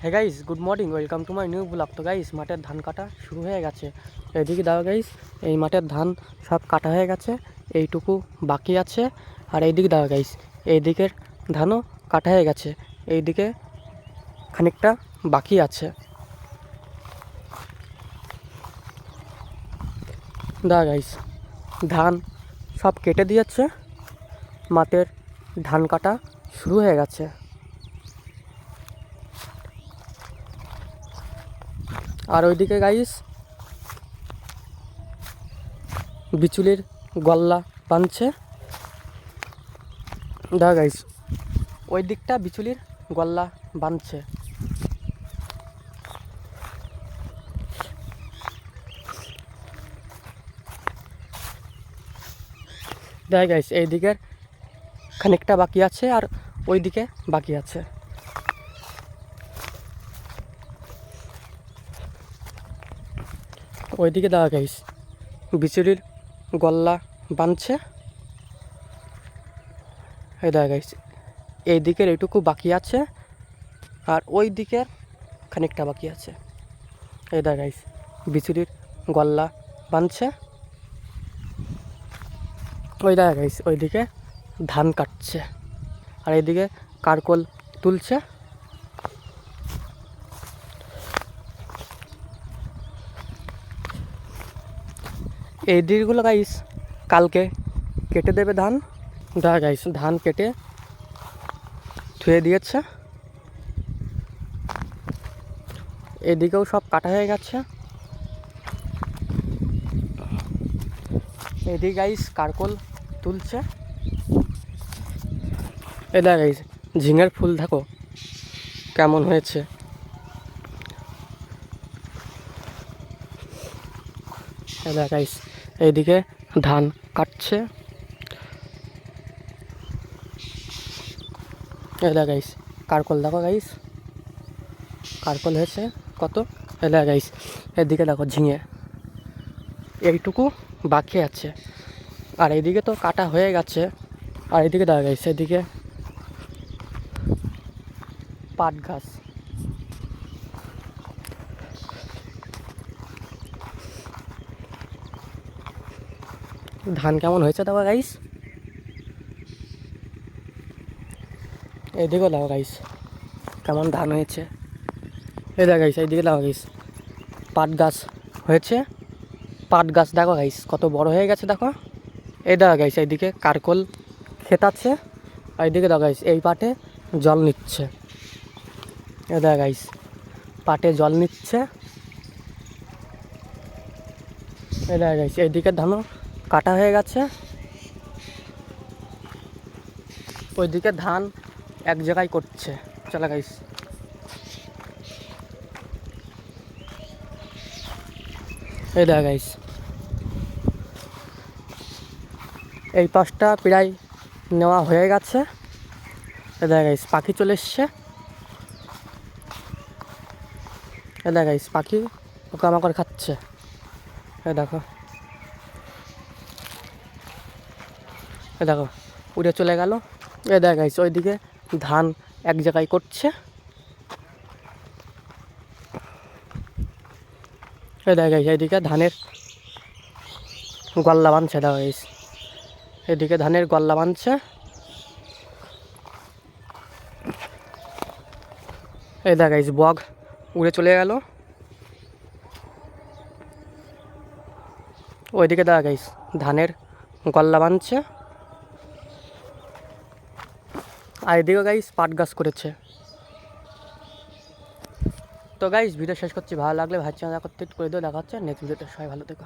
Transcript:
Hey guys, good morning, welcome to my new blog. তো guys, মাঠের ধান কাটা শুরু হয়ে গেছে। এদিকে দাও গাইস, এই মাঠের ধান সব কাটা হয়ে গেছে, এইটুকু বাকি আছে। আর এইদিকে দাও গাইস, এইদিকের ধানও কাটা হয়ে গেছে, এইদিকে খানিকটা বাকি আছে। দাও গাইস, ধান সব কেটে দিয়েছে, মাঠের ধান কাটা শুরু হয়ে গেছে। আর ওইদিকে গাইস বিচুলির গল্লা বাঁধছে। দেখা গাইস, ওই দিকটা বিচুলির গল্লা বাঁধছে। দেখা গাইস, এই দিকের খানিকটা বাকি আছে আর ওই দিকে বাকি আছে। ওইদিকে দেখা গাইস বিচুলির গল্লা বাঁধছে। এই দেখা গাইস, এই দিকের এইটুকু বাকি আছে আর ওই দিকের খানিকটা বাকি আছে। এই দেখা গাইস, বিচুলির গল্লা বাঁধছে। ওই দেখা গাইস, ওইদিকে ধান কাটছে আর এইদিকে কারকোল তুলছে। এই দিকগুলো গাইস কালকে কেটে দেবে ধান। দেখা গাইস, ধান কেটে ধুয়ে দিয়েছে। এদিকেও সব কাটা হয়ে গেছে। এদিকে গাইস কারকোল তুলছে। এ দেখা গাইস, ঝিঙের ফুল দেখো কেমন হয়েছে। এ দেখা গাইস, এইদিকে ধান কাটছে। এ দেখা গাইস, কারকোল দেখো গাইস, কারকোল হয়েছে কত। এ দেখা গাইস, এদিকে দেখো ঝিঙে এইটুকু বাকি আছে। আর এইদিকে তো কাটা হয়ে গেছে। আর এইদিকে দেখা গাইস, এদিকে পাট গাছ। ধান কেমন হয়েছে দেখো গাইস। এইদিকেও দেখো গাইস কেমন ধান হয়েছে। এই দেখো গাইস, এইদিকে দেখো গাইস পাট গাছ হয়েছে। পাট গাছ দেখো গাইস কত বড় হয়ে গেছে দেখো। এই দেখো গাইস, এইদিকে কারকোল ক্ষেত আছে। আর এইদিকে দেখো গাইস, এই পাটে জল নিচ্ছে। এই দেখো গাইস, পাটে জল নিচ্ছে। এই দেখো গাইস, এইদিকে ধানও কাটা হয়ে গেছে। ওইদিকে ধান এক জায়গায় করছে। চলো গাইস, এই দেখো গাইস, এই পাশটা প্রায় নেওয়া হয়ে গেছে। এই দেখো গাইস, পাখি চলে এসছে। এই দেখো গাইস, পাখি পোকামাকড় খাচ্ছে। এই দেখো, এই দেখো উড়ে চলে গেল। এই দেখো গাইস, ওইদিকে ধান এক জায়গায় করছে। এই দেখো গাইস, এইদিকে ধানের গল্লা বাঁধছে। দেখো গাইস, এদিকে ধানের গল্লা বাঁধছে। এই দেখো গাইস, বক উড়ে চলে গেল। ওইদিকে দেখো গাইস, ধানের গল্লা বাঁধছে। আর এদিকে গাইস পাট গাছ করেছে। তো গাইস, ভিডিও শেষ করছি। ভালো লাগলে ভাই চ্যানেল করতে করে দিও। দেখা হচ্ছে নেক্সট ভিডিওতে। সবাই ভালো থেকো।